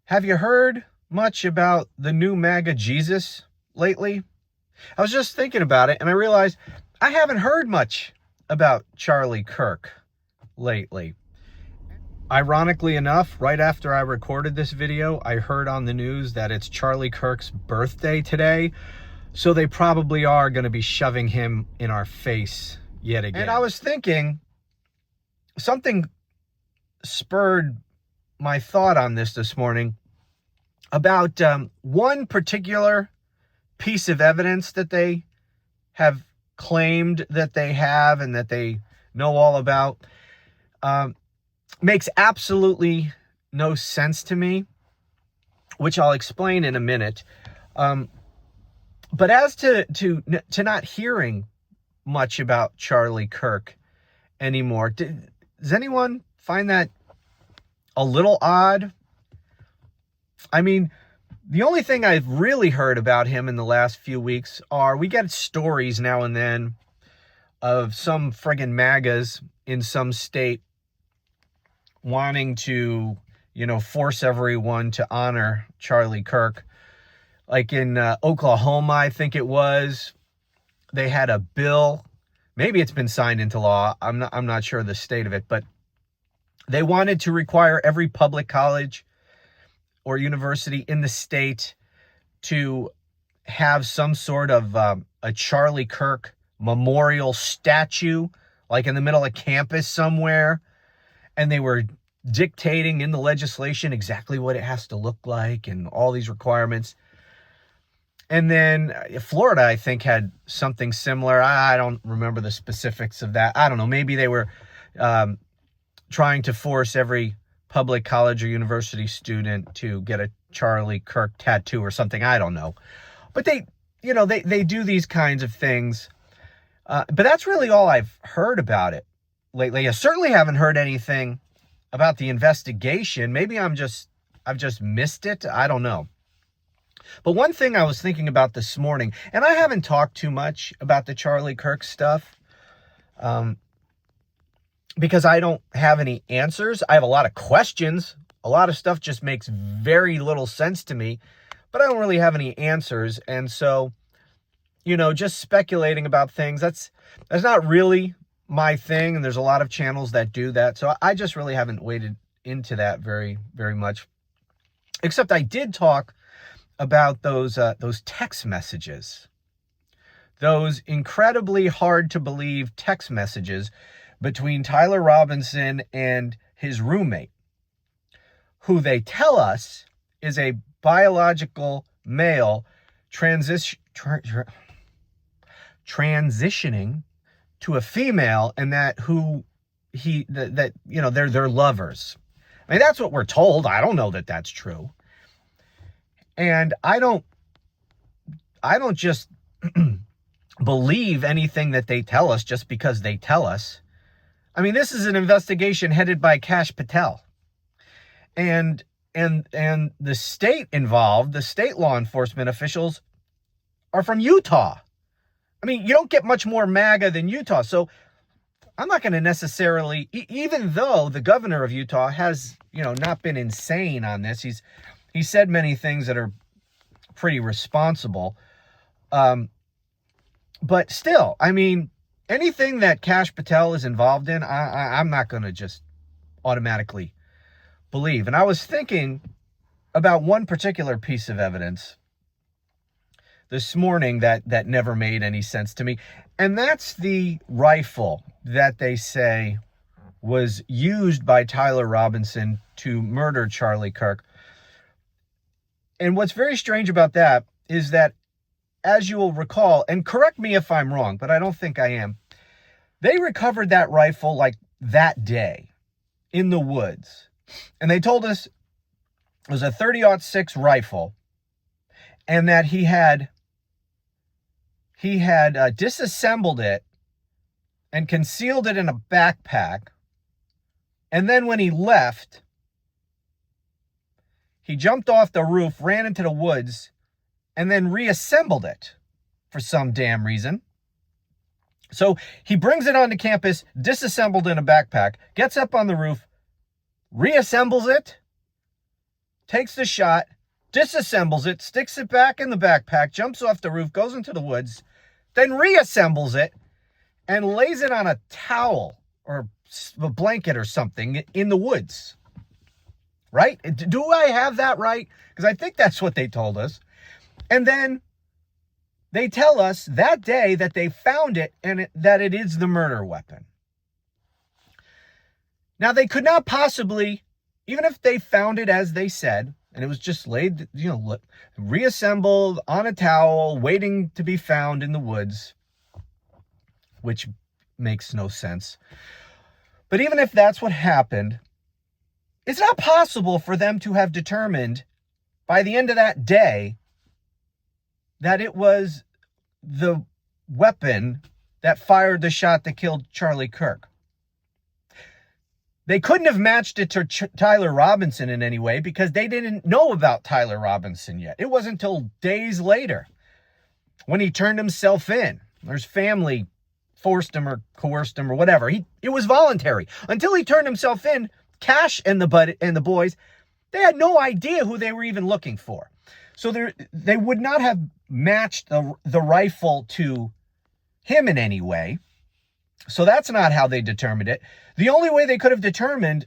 Have you heard much about the new MAGA Jesus lately? I was just thinking about it and I realized I haven't heard much about Charlie Kirk lately. Ironically enough, right after I recorded this video, I heard on the news that it's Charlie Kirk's birthday today. So they probably are going to be shoving him in our face yet again. And I was thinking, something spurred my thought on this morning about one particular piece of evidence that they have claimed that they have and that they know all about. Makes absolutely no sense to me, which I'll explain in a minute. But as to not hearing much about Charlie Kirk anymore, does anyone find that a little odd? I mean, the only thing I've really heard about him in the last few weeks are we get stories now and then of some friggin' MAGAs in some state wanting to, force everyone to honor Charlie Kirk. Like in Oklahoma, I think it was, they had a bill. Maybe it's been signed into law. I'm not sure the state of it, but they wanted to require every public college or university in the state to have some sort of a Charlie Kirk memorial statue, like in the middle of campus somewhere. And they were dictating in the legislation exactly what it has to look like and all these requirements. And then Florida, I think, had something similar. I don't remember the specifics of that. I don't know. Maybe they were trying to force every public college or university student to get a Charlie Kirk tattoo or something. I don't know. But they do these kinds of things. But that's really all I've heard about it lately. I certainly haven't heard anything about the investigation. Maybe I've just missed it. I don't know. But one thing I was thinking about this morning, and I haven't talked too much about the Charlie Kirk stuff, because I don't have any answers. I have a lot of questions. A lot of stuff just makes very little sense to me, but I don't really have any answers. And so, just speculating about things, that's not really my thing. And there's a lot of channels that do that. So I just really haven't waded into that very, very much. Except I did talk about those text messages, those incredibly hard to believe text messages between Tyler Robinson and his roommate, who they tell us is a biological male transitioning to a female, and that they're lovers. I mean, that's what we're told. I don't know that that's true. And I don't just believe anything that they tell us just because they tell us. I mean, this is an investigation headed by Kash Patel. And the state involved, the state law enforcement officials, are from Utah. I mean, you don't get much more MAGA than Utah. So I'm not going to necessarily, even though the governor of Utah has, not been insane on this. He said many things that are pretty responsible. But still, I mean, anything that Kash Patel is involved in, I'm not going to just automatically believe. And I was thinking about one particular piece of evidence this morning that never made any sense to me. And that's the rifle that they say was used by Tyler Robinson to murder Charlie Kirk. And what's very strange about that is that, as you will recall, and correct me if I'm wrong, but I don't think I am, they recovered that rifle like that day in the woods. And they told us it was a 30-06 rifle, and that he had disassembled it and concealed it in a backpack. And then when he left, he jumped off the roof, ran into the woods, and then reassembled it for some damn reason. So he brings it onto campus, disassembled in a backpack, gets up on the roof, reassembles it, takes the shot, disassembles it, sticks it back in the backpack, jumps off the roof, goes into the woods, then reassembles it and lays it on a towel or a blanket or something in the woods. Right? Do I have that right? Because I think that's what they told us. And then they tell us that day that they found it and that it is the murder weapon. Now, they could not possibly, even if they found it as they said, and it was just laid, reassembled on a towel, waiting to be found in the woods, which makes no sense. But even if that's what happened, it's not possible for them to have determined by the end of that day that it was the weapon that fired the shot that killed Charlie Kirk. They couldn't have matched it to Tyler Robinson in any way because they didn't know about Tyler Robinson yet. It wasn't until days later when he turned himself in. His family forced him or coerced him or whatever. It was voluntary. Until he turned himself in, Cash and the boys, they had no idea who they were even looking for. So they would not have matched the rifle to him in any way. So that's not how they determined it. The only way they could have determined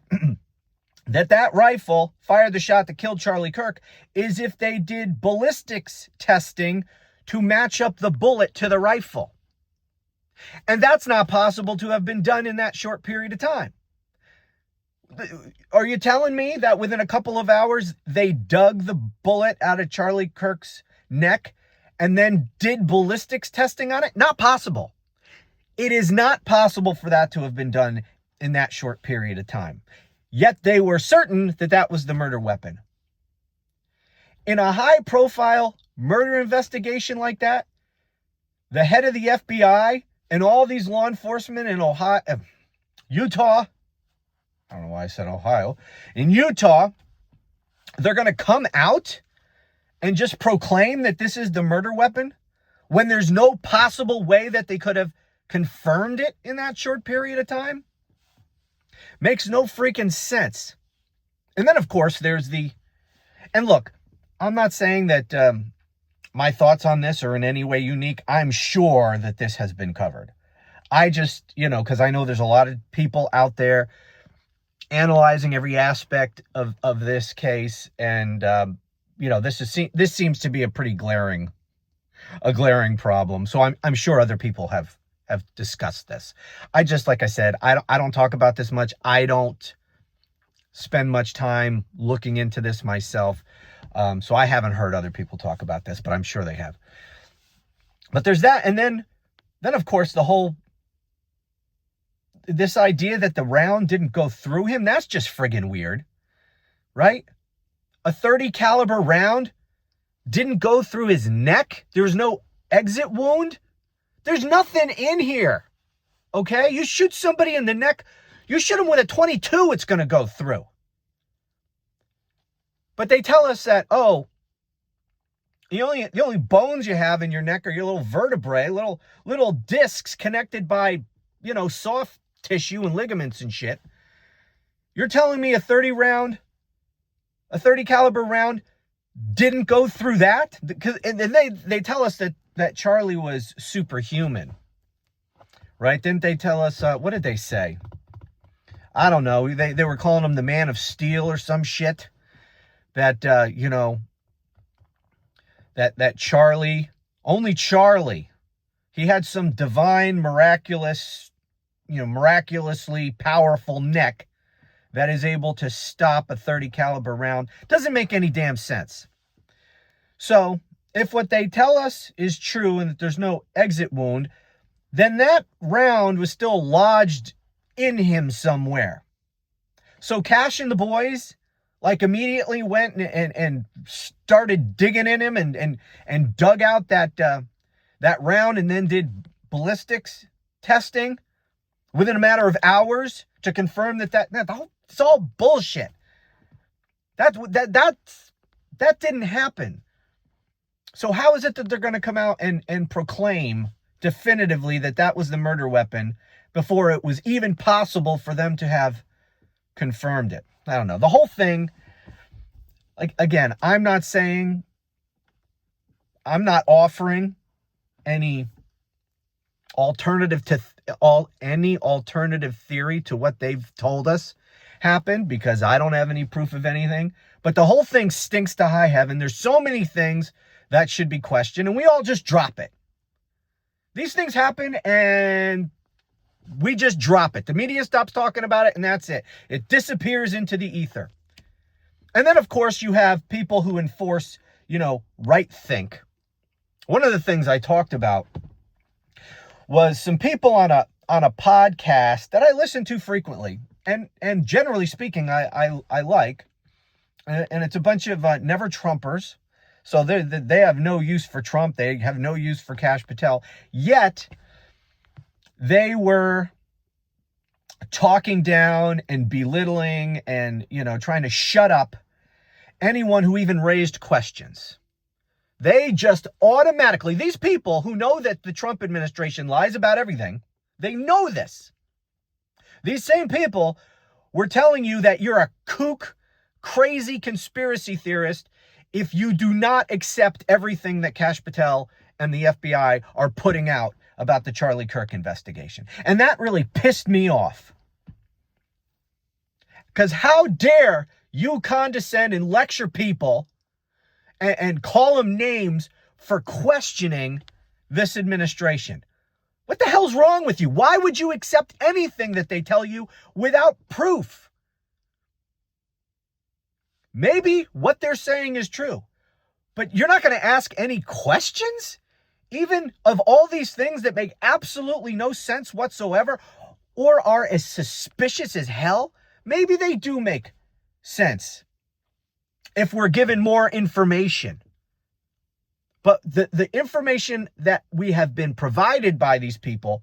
that rifle fired the shot that killed Charlie Kirk is if they did ballistics testing to match up the bullet to the rifle. And that's not possible to have been done in that short period of time. Are you telling me that within a couple of hours, they dug the bullet out of Charlie Kirk's neck and then did ballistics testing on it? Not possible. It is not possible for that to have been done in that short period of time. Yet they were certain that that was the murder weapon. In a high-profile murder investigation like that, the head of the FBI and all these law enforcement in Utah, I don't know why I said Ohio. In Utah, they're going to come out and just proclaim that this is the murder weapon when there's no possible way that they could have confirmed it in that short period of time? Makes no freaking sense. And then, of course, there's and look, I'm not saying that my thoughts on this are in any way unique. I'm sure that this has been covered. I just, because I know there's a lot of people out there analyzing every aspect of this case, and this seems to be a pretty glaring problem. So I'm sure other people have discussed this. Like I said, I don't talk about this much. I don't spend much time looking into this myself, so I haven't heard other people talk about this, but I'm sure they have. But there's that, and then of course this idea that the round didn't go through him, that's just friggin' weird, right? A .30 caliber round didn't go through his neck. There was no exit wound. There's nothing in here, okay? You shoot somebody in the neck, you shoot him with a .22, it's going to go through. But they tell us that, the only bones you have in your neck are your little vertebrae, little discs connected by, soft tissue and ligaments and shit. You're telling me a .30 caliber round didn't go through that? And they tell us that Charlie was superhuman, right? Didn't they tell us, what did they say? I don't know. They were calling him the Man of Steel or some shit. That, that Charlie, only Charlie, he had some divine, miraculously powerful neck that is able to stop a .30 caliber round. Doesn't make any damn sense. So, if what they tell us is true and that there's no exit wound, then that round was still lodged in him somewhere. So Cash and the boys, immediately went and started digging in him and dug out that round and then did ballistics testing within a matter of hours to confirm that it's all bullshit. That didn't happen. So how is it that they're going to come out and proclaim definitively that was the murder weapon before it was even possible for them to have confirmed it? I don't know. The whole thing, Like, again, I'm not offering any alternative theory to what they've told us happened, because I don't have any proof of anything. But the whole thing stinks to high heaven. There's so many things that should be questioned, and we all just drop it. These things happen, and we just drop it. The media stops talking about it, and that's it. It disappears into the ether. And then, of course, you have people who enforce, right think. One of the things I talked about was some people on a podcast that I listen to frequently, and generally speaking, I like, and it's a bunch of never Trumpers. So they have no use for Trump. They have no use for Kash Patel. Yet they were talking down and belittling and, trying to shut up anyone who even raised questions. They just automatically, these people who know that the Trump administration lies about everything, they know this. These same people were telling you that you're a kook, crazy conspiracy theorist if you do not accept everything that Kash Patel and the FBI are putting out about the Charlie Kirk investigation. And that really pissed me off. Because how dare you condescend and lecture people and call them names for questioning this administration? What the hell's wrong with you? Why would you accept anything that they tell you without proof? Maybe what they're saying is true, but you're not going to ask any questions, even of all these things that make absolutely no sense whatsoever, or are as suspicious as hell. Maybe they do make sense if we're given more information. But the information that we have been provided by these people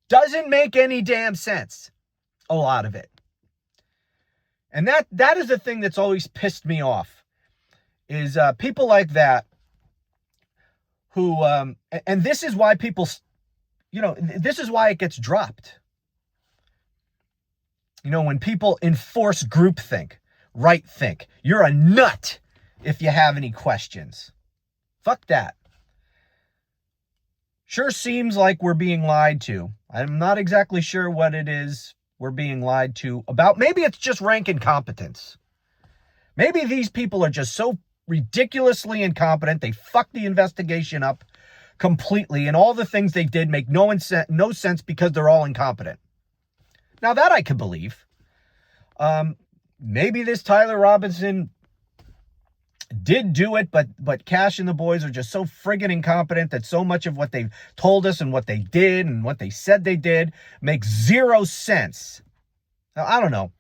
doesn't make any damn sense. A lot of it. And that is the thing that's always pissed me off, is people like that who, and this is why people, this is why it gets dropped. When people enforce groupthink, right think, you're a nut if you have any questions. Fuck that. Sure seems like we're being lied to. I'm not exactly sure what it is we're being lied to about. Maybe it's just rank incompetence. Maybe these people are just so ridiculously incompetent, they fucked the investigation up completely, and all the things they did make no sense because they're all incompetent. Now that I could believe. Maybe this Tyler Robinson did do it, but Kash and the boys are just so friggin' incompetent that so much of what they've told us and what they did and what they said they did makes zero sense. Now, I don't know.